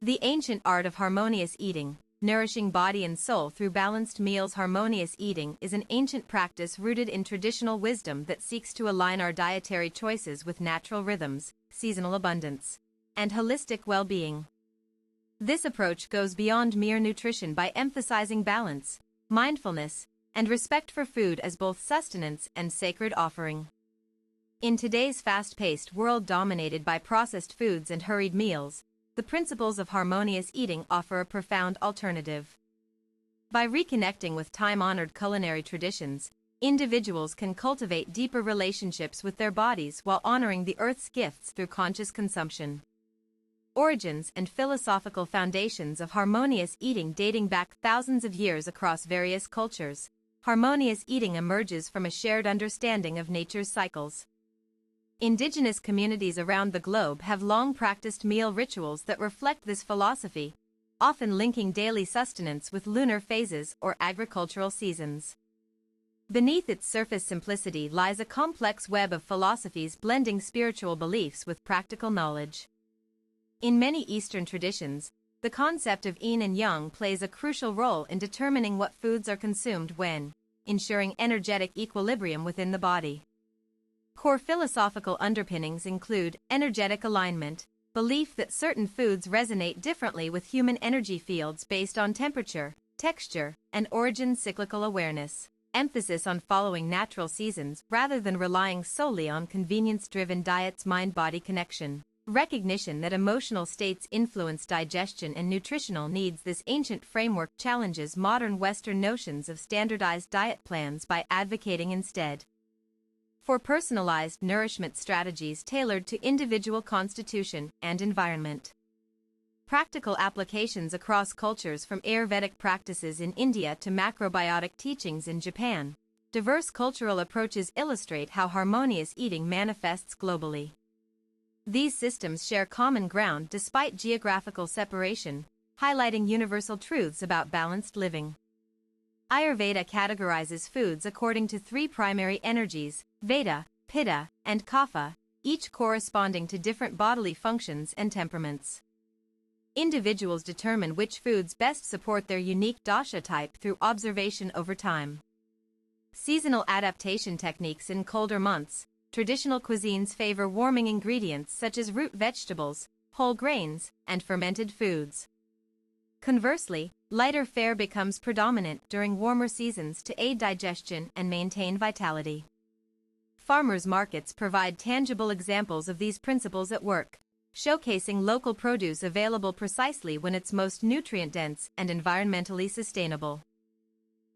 The ancient art of harmonious eating, nourishing body and soul through balanced meals. Harmonious eating is an ancient practice rooted in traditional wisdom that seeks to align our dietary choices with natural rhythms, seasonal abundance, and holistic well-being. This approach goes beyond mere nutrition by emphasizing balance, mindfulness, and respect for food as both sustenance and sacred offering. In today's fast-paced world dominated by processed foods and hurried meals, the principles of harmonious eating offer a profound alternative. By reconnecting with time-honored culinary traditions, individuals can cultivate deeper relationships with their bodies while honoring the earth's gifts through conscious consumption. Origins and philosophical foundations of harmonious eating. Dating back thousands of years across various cultures, harmonious eating emerges from a shared understanding of nature's cycles. Indigenous communities around the globe have long practiced meal rituals that reflect this philosophy, often linking daily sustenance with lunar phases or agricultural seasons. Beneath its surface simplicity lies a complex web of philosophies blending spiritual beliefs with practical knowledge. In many Eastern traditions, the concept of yin and yang plays a crucial role in determining what foods are consumed when, ensuring energetic equilibrium within the body. Core philosophical underpinnings include energetic alignment, belief that certain foods resonate differently with human energy fields based on temperature, texture, and origin. Cyclical awareness, emphasis on following natural seasons rather than relying solely on convenience-driven diets. Mind-body connection, recognition that emotional states influence digestion and nutritional needs. This ancient framework challenges modern Western notions of standardized diet plans by advocating instead for personalized nourishment strategies tailored to individual constitution and environment. Practical applications across cultures. From Ayurvedic practices in India to macrobiotic teachings in Japan, diverse cultural approaches illustrate how harmonious eating manifests globally. These systems share common ground despite geographical separation, highlighting universal truths about balanced living. Ayurveda categorizes foods according to three primary energies: Vata, Pitta, and Kapha, each corresponding to different bodily functions and temperaments. Individuals determine which foods best support their unique dosha type through observation over time. Seasonal adaptation techniques. In colder months, traditional cuisines favor warming ingredients such as root vegetables, whole grains, and fermented foods. Conversely, lighter fare becomes predominant during warmer seasons to aid digestion and maintain vitality. Farmers' markets provide tangible examples of these principles at work, showcasing local produce available precisely when it's most nutrient-dense and environmentally sustainable.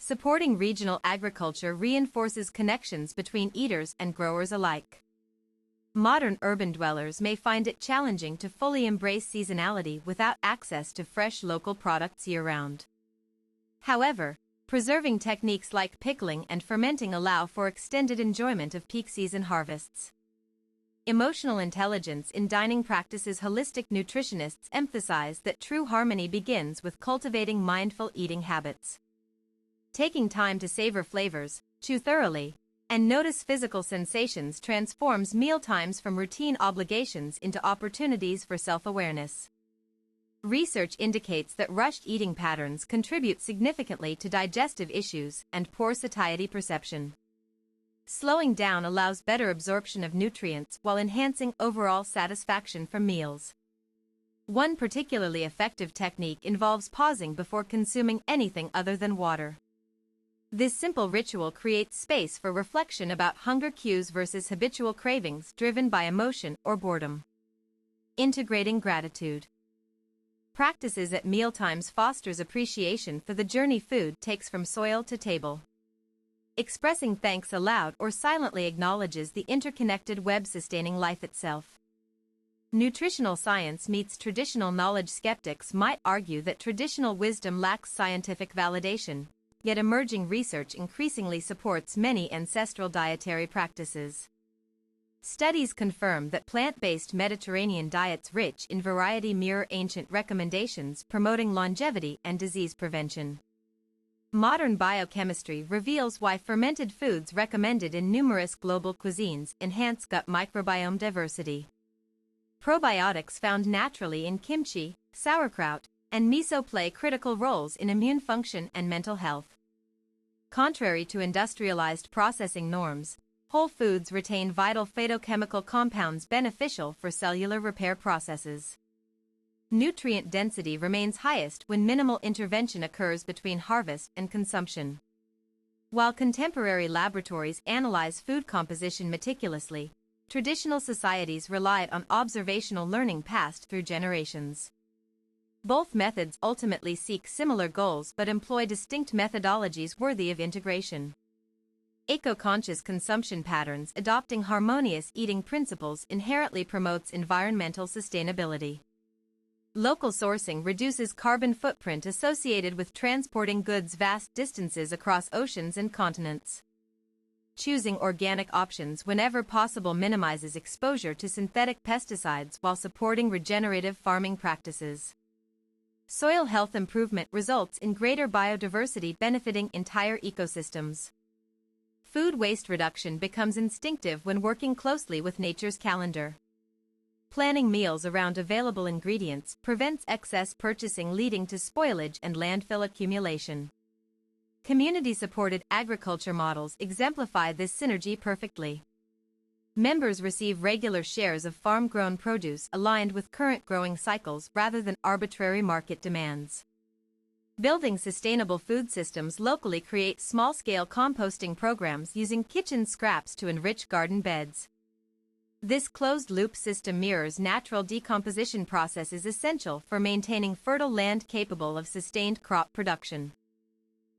Supporting regional agriculture reinforces connections between eaters and growers alike. Modern urban dwellers may find it challenging to fully embrace seasonality without access to fresh local products year-round. However, preserving techniques like pickling and fermenting allow for extended enjoyment of peak season harvests. Emotional intelligence in dining practices. Holistic nutritionists emphasize that true harmony begins with cultivating mindful eating habits. Taking time to savor flavors, chew thoroughly, and notice physical sensations transforms mealtimes from routine obligations into opportunities for self-awareness. Research indicates that rushed eating patterns contribute significantly to digestive issues and poor satiety perception. Slowing down allows better absorption of nutrients while enhancing overall satisfaction from meals. One particularly effective technique involves pausing before consuming anything other than water. This simple ritual creates space for reflection about hunger cues versus habitual cravings driven by emotion or boredom. Integrating gratitude practices at mealtimes fosters appreciation for the journey food takes from soil to table. Expressing thanks aloud or silently acknowledges the interconnected web sustaining life itself. Nutritional science meets traditional knowledge. Skeptics might argue that traditional wisdom lacks scientific validation, yet emerging research increasingly supports many ancestral dietary practices. Studies confirm that plant-based Mediterranean diets rich in variety mirror ancient recommendations promoting longevity and disease prevention. Modern biochemistry reveals why fermented foods recommended in numerous global cuisines enhance gut microbiome diversity. Probiotics found naturally in kimchi, sauerkraut, and miso play critical roles in immune function and mental health. Contrary to industrialized processing norms, whole foods retain vital phytochemical compounds beneficial for cellular repair processes. Nutrient density remains highest when minimal intervention occurs between harvest and consumption. While contemporary laboratories analyze food composition meticulously, traditional societies relied on observational learning passed through generations. Both methods ultimately seek similar goals but employ distinct methodologies worthy of integration. Eco-conscious consumption patterns adopting harmonious eating principles inherently promotes environmental sustainability. Local sourcing reduces carbon footprint associated with transporting goods vast distances across oceans and continents. Choosing organic options whenever possible minimizes exposure to synthetic pesticides while supporting regenerative farming practices. Soil health improvement results in greater biodiversity benefiting entire ecosystems. Food waste reduction becomes instinctive when working closely with nature's calendar. Planning meals around available ingredients prevents excess purchasing leading to spoilage and landfill accumulation. Community-supported agriculture models exemplify this synergy perfectly. Members receive regular shares of farm-grown produce aligned with current growing cycles rather than arbitrary market demands. Building sustainable food systems locally creates small-scale composting programs using kitchen scraps to enrich garden beds. This closed-loop system mirrors natural decomposition processes essential for maintaining fertile land capable of sustained crop production.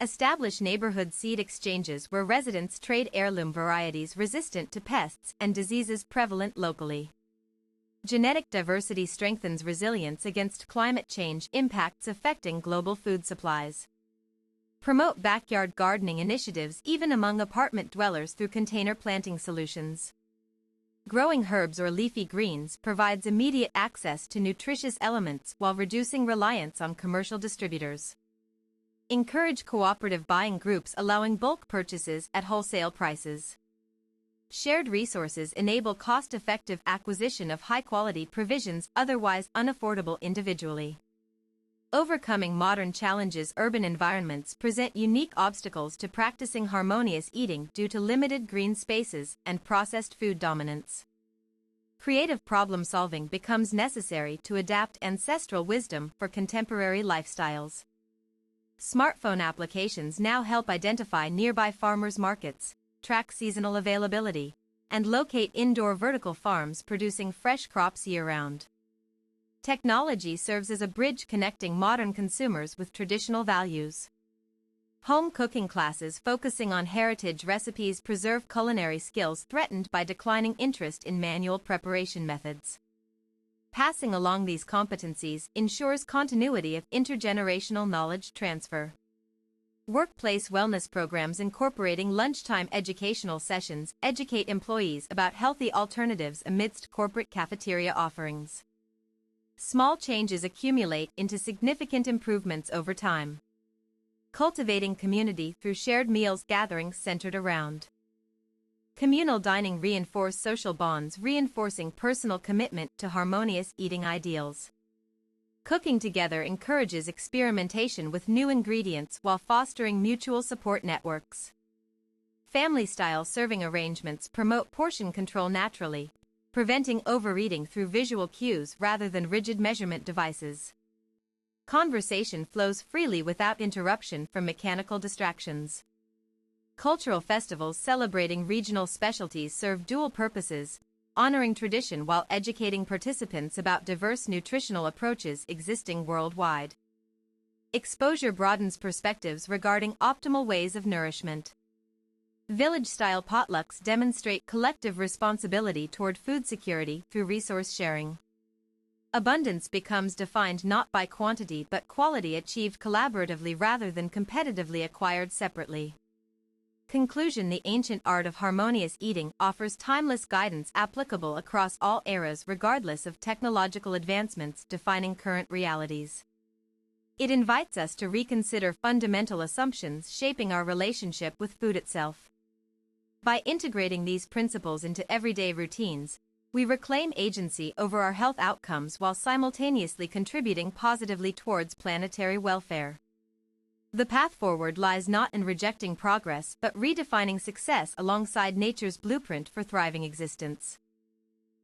Establish neighborhood seed exchanges where residents trade heirloom varieties resistant to pests and diseases prevalent locally. Genetic diversity strengthens resilience against climate change impacts affecting global food supplies. Promote backyard gardening initiatives even among apartment dwellers through container planting solutions. Growing herbs or leafy greens provides immediate access to nutritious elements while reducing reliance on commercial distributors. Encourage cooperative buying groups allowing bulk purchases at wholesale prices. Shared resources enable cost-effective acquisition of high-quality provisions otherwise unaffordable individually. Overcoming modern challenges. Urban environments present unique obstacles to practicing harmonious eating due to limited green spaces and processed food dominance. Creative problem-solving becomes necessary to adapt ancestral wisdom for contemporary lifestyles. Smartphone applications now help identify nearby farmers' markets, track seasonal availability, and locate indoor vertical farms producing fresh crops year-round. Technology serves as a bridge connecting modern consumers with traditional values. Home cooking classes focusing on heritage recipes preserve culinary skills threatened by declining interest in manual preparation methods. Passing along these competencies ensures continuity of intergenerational knowledge transfer. Workplace wellness programs incorporating lunchtime educational sessions educate employees about healthy alternatives amidst corporate cafeteria offerings. Small changes accumulate into significant improvements over time. Cultivating community through shared meals gatherings centered around. Communal dining reinforce social bonds, reinforcing personal commitment to harmonious eating ideals. Cooking together encourages experimentation with new ingredients while fostering mutual support networks. Family-style serving arrangements promote portion control naturally, preventing overeating through visual cues rather than rigid measurement devices. Conversation flows freely without interruption from mechanical distractions. Cultural festivals celebrating regional specialties serve dual purposes, honoring tradition while educating participants about diverse nutritional approaches existing worldwide. Exposure broadens perspectives regarding optimal ways of nourishment. Village-style potlucks demonstrate collective responsibility toward food security through resource sharing. Abundance becomes defined not by quantity but quality achieved collaboratively rather than competitively acquired separately. Conclusion: the ancient art of harmonious eating offers timeless guidance applicable across all eras regardless of technological advancements defining current realities. It invites us to reconsider fundamental assumptions shaping our relationship with food itself. By integrating these principles into everyday routines, We reclaim agency over our health outcomes while simultaneously contributing positively towards planetary welfare. The path forward lies not in rejecting progress but redefining success alongside nature's blueprint for thriving existence.